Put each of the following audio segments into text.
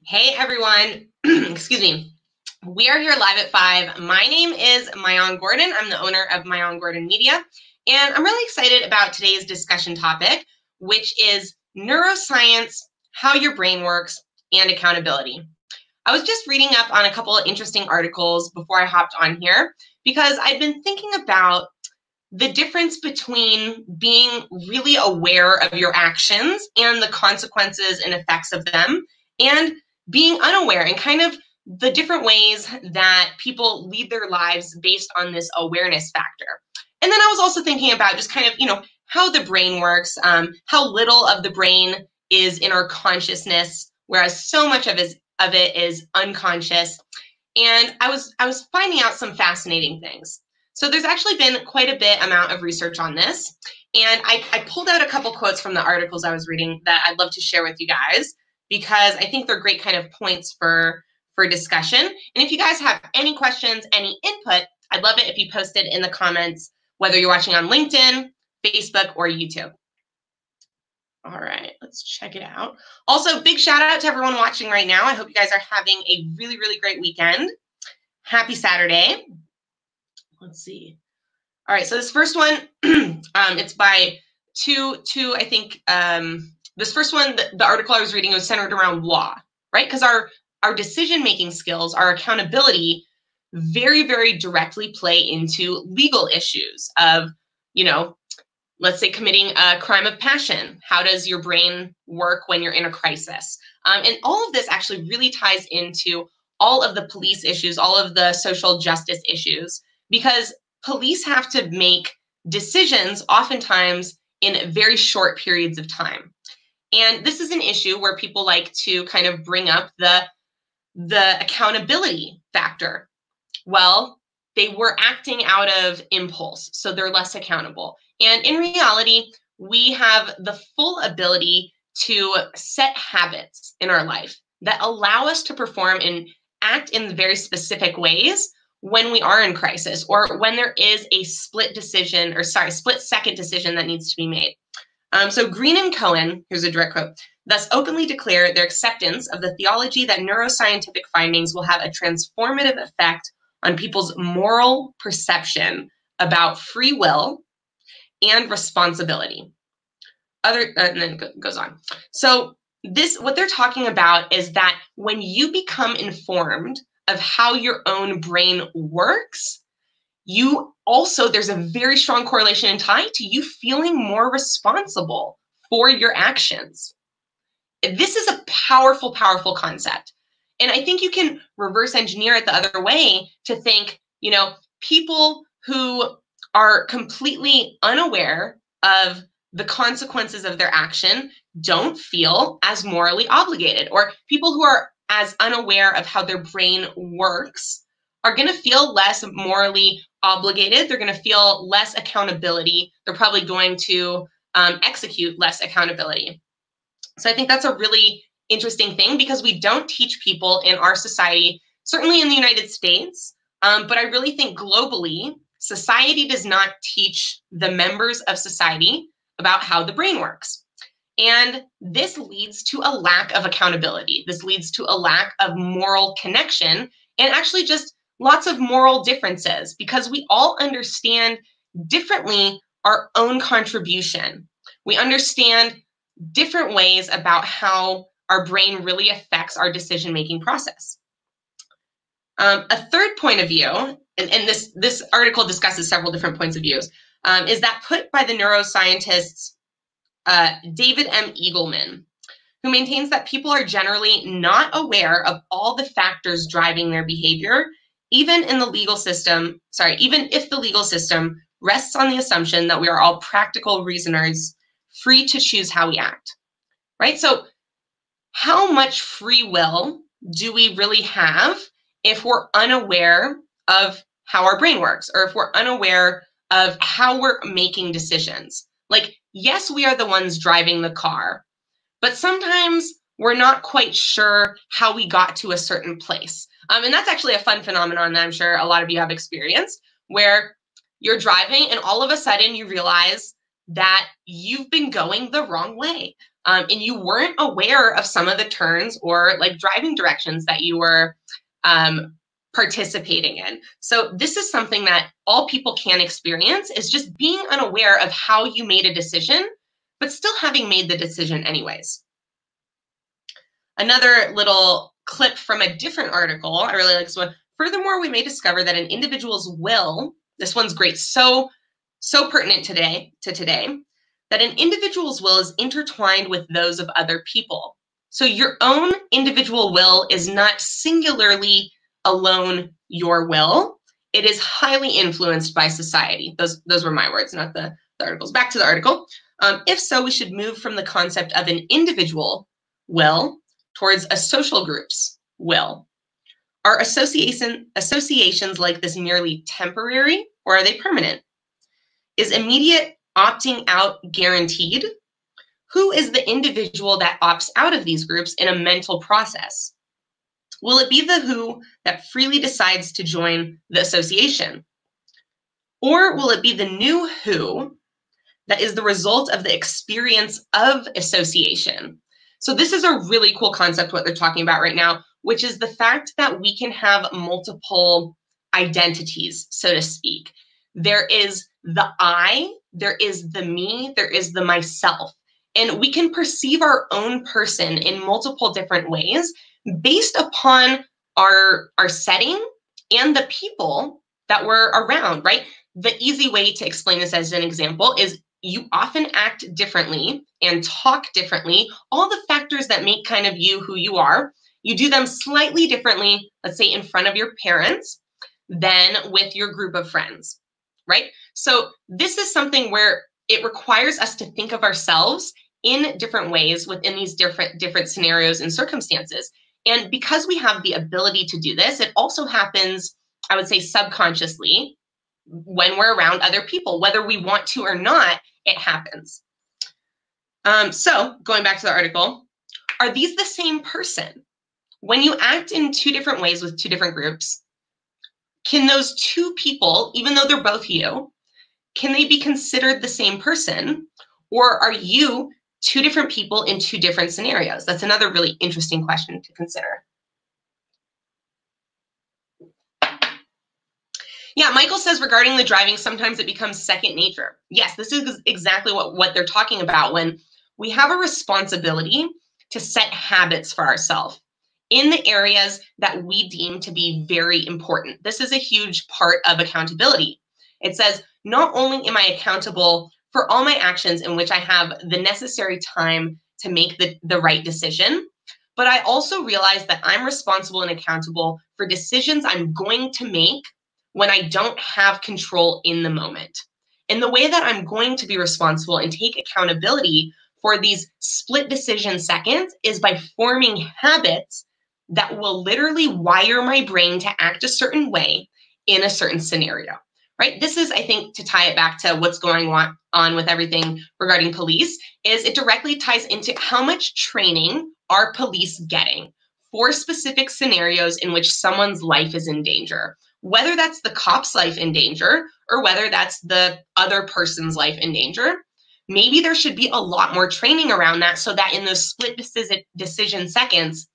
Hey everyone, excuse me. We are here live at 5. My name is Mayan Gordon. I'm the owner of Mayan Gordon Media, and I'm really excited about today's discussion topic, which is neuroscience, how your brain works, and accountability. I was just reading up on a couple of interesting articles before I hopped on here because I've been thinking about the difference between being really aware of your actions and the consequences and effects of them, and being unaware, and kind of the different ways that people lead their lives based on this awareness factor. And then I was also thinking about just kind of, how the brain works, how little of the brain is in our consciousness, whereas so much of it is unconscious. And I was finding out some fascinating things. So there's actually been quite a bit amount of research on this. And I pulled out a couple quotes from the articles I was reading that I'd love to share with you guys, because I think they're great kind of points for discussion. And if you guys have any questions, any input, I'd love it if you posted in the comments, whether you're watching on LinkedIn, Facebook, or YouTube. All right, let's check it out. Also, big shout out to everyone watching right now. I hope you guys are having a really, really great weekend. Happy Saturday. Let's see. All right, so this first one, it's by two, I think, this first one, the article I was reading was centered around law, right? Because our decision-making skills, our accountability very, very directly play into legal issues of, let's say committing a crime of passion. How does your brain work when you're in a crisis? And all of this actually really ties into all of the police issues, all of the social justice issues, because police have to make decisions oftentimes in very short periods of time. And this is an issue where people like to kind of bring up the accountability factor. Well, they were acting out of impulse, so they're less accountable. And in reality, we have the full ability to set habits in our life that allow us to perform and act in very specific ways when we are in crisis, or when there is a split second decision that needs to be made. So Green and Cohen, here's a direct quote, thus openly declare their acceptance of the theology that neuroscientific findings will have a transformative effect on people's moral perception about free will and responsibility. And then it goes on. So what they're talking about is that when you become informed of how your own brain works, there's a very strong correlation and tie to you feeling more responsible for your actions. This is a powerful, powerful concept. And I think you can reverse engineer it the other way to think, people who are completely unaware of the consequences of their action don't feel as morally obligated, or people who are as unaware of how their brain works are going to feel less morally obligated. They're going to feel less accountability. They're probably going to execute less accountability. So I think that's a really interesting thing, because we don't teach people in our society, certainly in the United States, but I really think globally, society does not teach the members of society about how the brain works. And this leads to a lack of accountability. This leads to a lack of moral connection, and actually just lots of moral differences, because we all understand differently our own contribution. We understand different ways about how our brain really affects our decision-making process. A third point of view, and this article discusses several different points of views, is that put by the neuroscientists David M. Eagleman, who maintains that people are generally not aware of all the factors driving their behavior, even if the legal system rests on the assumption that we are all practical reasoners, free to choose how we act, right? So how much free will do we really have if we're unaware of how our brain works, or if we're unaware of how we're making decisions? Like, yes, we are the ones driving the car, but sometimes we're not quite sure how we got to a certain place. And that's actually a fun phenomenon that I'm sure a lot of you have experienced, where you're driving and all of a sudden you realize that you've been going the wrong way. and you weren't aware of some of the turns or like driving directions that you were participating in. So this is something that all people can experience, is just being unaware of how you made a decision, but still having made the decision anyways. Another little clip from a different article, I really like this one. Furthermore, we may discover that an individual's will, this one's great, so pertinent today, that an individual's will is intertwined with those of other people. So your own individual will is not singularly alone your will. It is highly influenced by society. Those were my words, not the articles. Back to the article. If so, we should move from the concept of an individual will towards a social group's will. Are associations like this merely temporary, or are they permanent? Is immediate opting out guaranteed? Who is the individual that opts out of these groups in a mental process? Will it be the who that freely decides to join the association? Or will it be the new who that is the result of the experience of association? So this is a really cool concept, what they're talking about right now, which is the fact that we can have multiple identities, so to speak. There is the I, there is the me, there is the myself. And we can perceive our own person in multiple different ways based upon our setting and the people that we're around, right? The easy way to explain this as an example is you often act differently and talk differently. All the factors that make kind of you who you are, you do them slightly differently, let's say in front of your parents, than with your group of friends, right? So this is something where it requires us to think of ourselves in different ways within these different scenarios and circumstances. And because we have the ability to do this, it also happens, I would say, subconsciously when we're around other people, whether we want to or not, it happens. So going back to the article, are these the same person? When you act in two different ways with two different groups, can those two people, even though they're both you, can they be considered the same person? Or are you two different people in two different scenarios? That's another really interesting question to consider. Yeah, Michael says regarding the driving, sometimes it becomes second nature. Yes, this is exactly what they're talking about when we have a responsibility to set habits for ourselves in the areas that we deem to be very important. This is a huge part of accountability. It says, not only am I accountable for all my actions in which I have the necessary time to make the right decision, but I also realize that I'm responsible and accountable for decisions I'm going to make when I don't have control in the moment. And the way that I'm going to be responsible and take accountability for these split decision seconds is by forming habits that will literally wire my brain to act a certain way in a certain scenario, right? This is, I think, to tie it back to what's going on with everything regarding police, is it directly ties into how much training are police getting for specific scenarios in which someone's life is in danger, whether that's the cop's life in danger or whether that's the other person's life in danger. Maybe there should be a lot more training around that so that in those split decision seconds,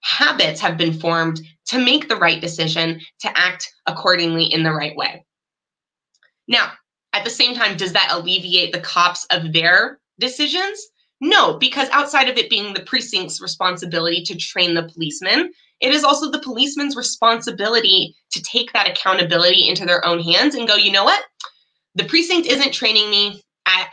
habits have been formed to make the right decision, to act accordingly in the right way. Now, at the same time, does that alleviate the cops of their decisions? No, because outside of it being the precinct's responsibility to train the policemen, it is also the policeman's responsibility to take that accountability into their own hands and go, you know what? The precinct isn't training me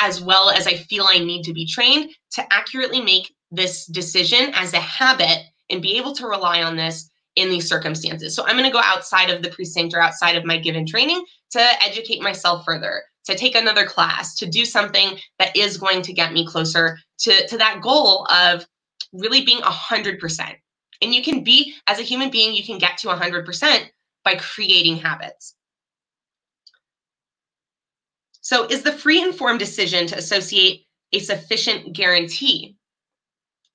as well as I feel I need to be trained to accurately make this decision as a habit and be able to rely on this in these circumstances. So I'm going to go outside of the precinct or outside of my given training to educate myself further, to take another class, to do something that is going to get me closer to that goal of really being 100%. And you can be, as a human being, you can get to 100% by creating habits. So is the free informed decision to associate a sufficient guarantee?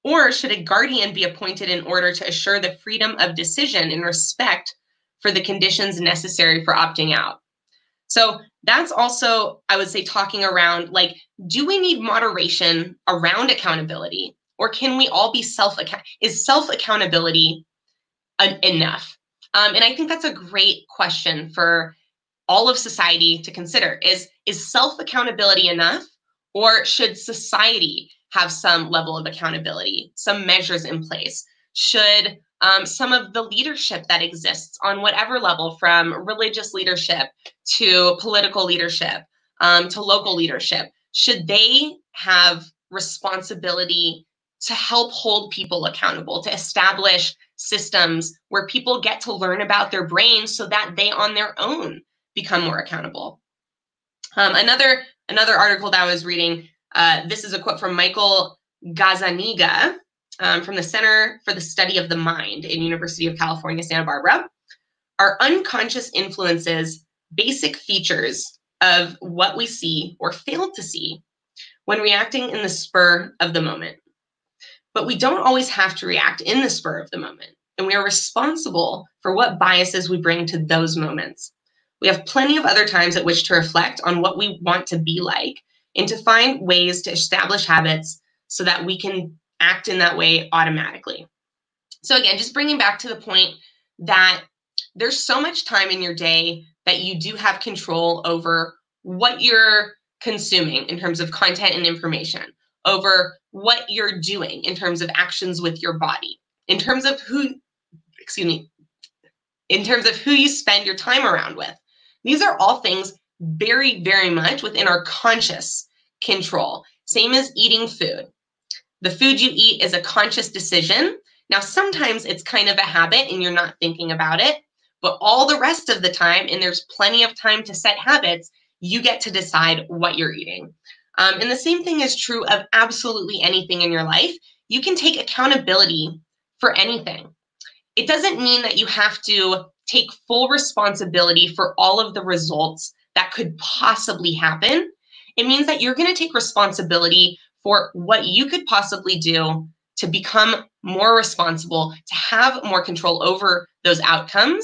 Or should a guardian be appointed in order to assure the freedom of decision in respect for the conditions necessary for opting out? So that's also, I would say, talking around like, do we need moderation around accountability, or can we all be is self-accountability enough? And I think that's a great question for all of society to consider. Is self-accountability enough, or should society have some level of accountability, some measures in place? Should some of the leadership that exists on whatever level, from religious leadership to political leadership to local leadership, should they have responsibility to help hold people accountable, to establish systems where people get to learn about their brains so that they on their own become more accountable? Another article that I was reading, this is a quote from Michael Gazzaniga from the Center for the Study of the Mind in University of California, Santa Barbara. Our unconscious influences basic features of what we see or fail to see when reacting in the spur of the moment. But we don't always have to react in the spur of the moment, and we are responsible for what biases we bring to those moments. We have plenty of other times at which to reflect on what we want to be like and to find ways to establish habits so that we can act in that way automatically. So again, just bringing back to the point that there's so much time in your day that you do have control over what you're consuming in terms of content and information, over what you're doing in terms of actions with your body, in terms of who you spend your time around with. These are all things very, very much within our conscious control. Same as eating food. The food you eat is a conscious decision. Now, sometimes it's kind of a habit and you're not thinking about it, but all the rest of the time, and there's plenty of time to set habits, you get to decide what you're eating. And the same thing is true of absolutely anything in your life. You can take accountability for anything. It doesn't mean that you have to take full responsibility for all of the results that could possibly happen. It means that you're going to take responsibility for what you could possibly do to become more responsible, to have more control over those outcomes,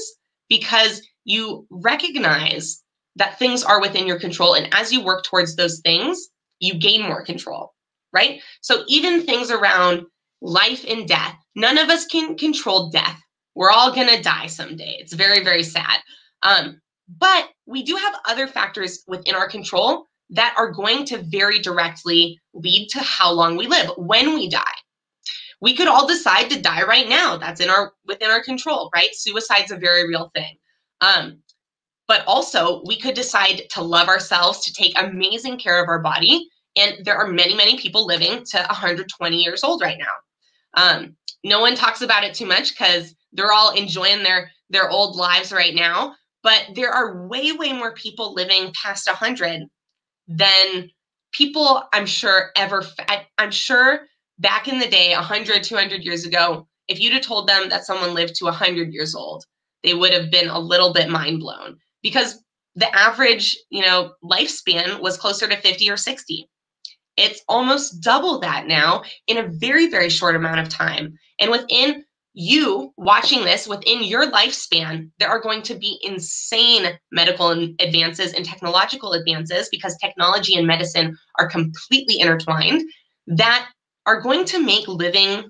because you recognize that things are within your control. And as you work towards those things, you gain more control, right? So even things around life and death, none of us can control death. We're all going to die someday. It's very, very sad. But we do have other factors within our control that are going to very directly lead to how long we live when we die. We could all decide to die right now. That's within our control, right? Suicide's a very real thing. But also, we could decide to love ourselves, to take amazing care of our body. And there are many, many people living to 120 years old right now. No one talks about it too much because they're all enjoying their old lives right now. But there are way, way more people living past 100 than people, I'm sure, I'm sure back in the day, 100, 200 years ago, if you'd have told them that someone lived to 100 years old, they would have been a little bit mind blown, because the average, lifespan was closer to 50 or 60. It's almost double that now in a very, very short amount of time. And within you watching this, within your lifespan, there are going to be insane medical advances and technological advances, because technology and medicine are completely intertwined, that are going to make living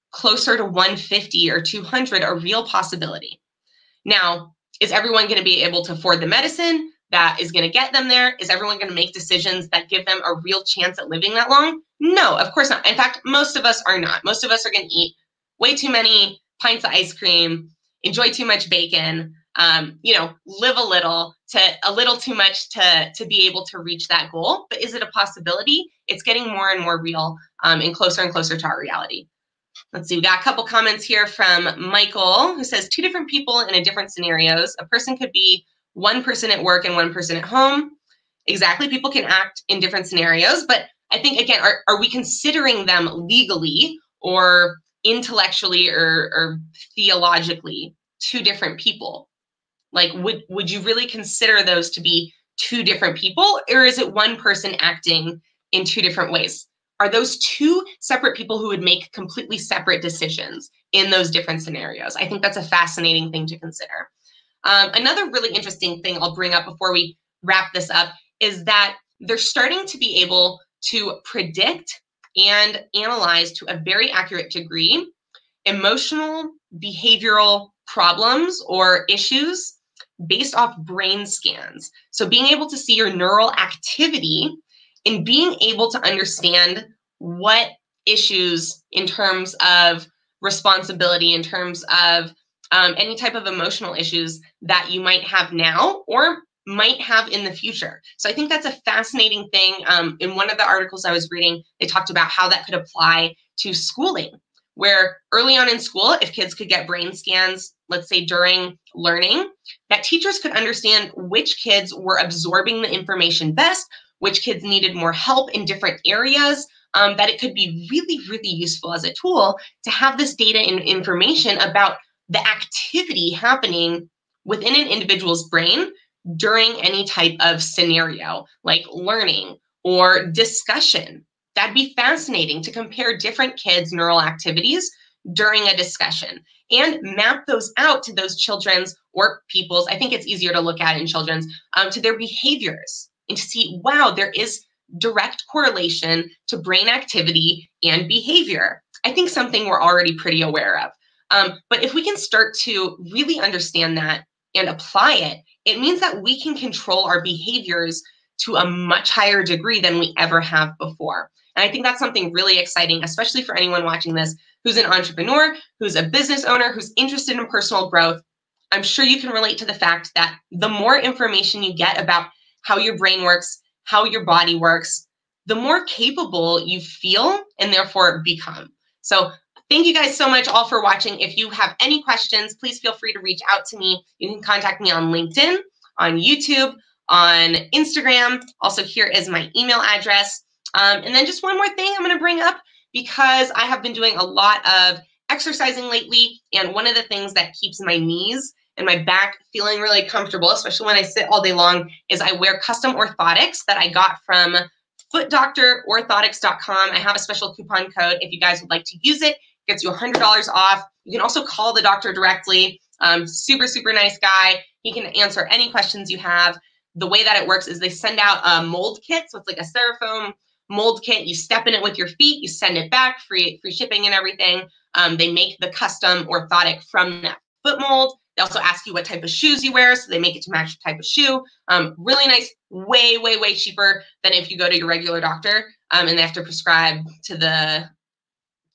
closer to 150 or 200 a real possibility. Now, is everyone going to be able to afford the medicine that is going to get them there? Is everyone going to make decisions that give them a real chance at living that long? No, of course not. In fact, most of us are not. Most of us are going to eat way too many pints of ice cream, enjoy too much bacon, live a little too much to be able to reach that goal. But is it a possibility? It's getting more and more real and closer to our reality. Let's see, we got a couple comments here from Michael, who says 2 different people in a different scenarios. A person could be one person at work and one person at home. Exactly, people can act in different scenarios, but I think, again, are we considering them legally or intellectually or theologically 2 different people? Like, would you really consider those to be 2 different people, or is it one person acting in 2 different ways? Are those 2 separate people who would make completely separate decisions in those different scenarios? I think that's a fascinating thing to consider. Another really interesting thing I'll bring up before we wrap this up is that they're starting to be able to predict and analyze to a very accurate degree emotional, behavioral problems or issues based off brain scans. So being able to see your neural activity and being able to understand what issues in terms of responsibility, in terms of any type of emotional issues that you might have now or might have in the future. So I think that's a fascinating thing. In one of the articles I was reading, they talked about how that could apply to schooling, where early on in school, if kids could get brain scans, let's say during learning, that teachers could understand which kids were absorbing the information best, which kids needed more help in different areas, that it could be really, really useful as a tool to have this data and information about the activity happening within an individual's brain during any type of scenario, like learning or discussion. That'd be fascinating to compare different kids' neural activities during a discussion and map those out to those children's or people's, I think it's easier to look at in children's, to their behaviors and to see, wow, there is direct correlation to brain activity and behavior. I think something we're already pretty aware of. But if we can start to really understand that and apply it, it means that we can control our behaviors to a much higher degree than we ever have before. And I think that's something really exciting, especially for anyone watching this who's an entrepreneur, who's a business owner, who's interested in personal growth. I'm sure you can relate to the fact that the more information you get about how your brain works, how your body works, the more capable you feel and therefore become. So thank you guys so much all for watching. If you have any questions, please feel free to reach out to me. You can contact me on LinkedIn, on YouTube, on Instagram. Also, here is my email address. And then just one more thing I'm going to bring up, because I have been doing a lot of exercising lately. And one of the things that keeps my knees and my back feeling really comfortable, especially when I sit all day long, is I wear custom orthotics that I got from footdoctororthotics.com. I have a special coupon code if you guys would like to use it. It gets you $100 off. You can also call the doctor directly. Super, super nice guy. He can answer any questions you have. The way that it works is they send out a mold kit. So it's like a styrofoam mold kit. You step in it with your feet. You send it back, free shipping and everything. They make the custom orthotic from that foot mold. They also ask you what type of shoes you wear, so they make it to match the type of shoe. Really nice, way, way, way cheaper than if you go to your regular doctor and they have to prescribe to the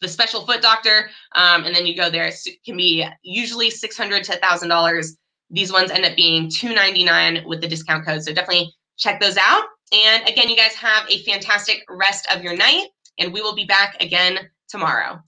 special foot doctor, and then you go there. It can be usually $600 to $1,000. These ones end up being $299 with the discount code, so definitely check those out. And again, you guys have a fantastic rest of your night, and we will be back again tomorrow.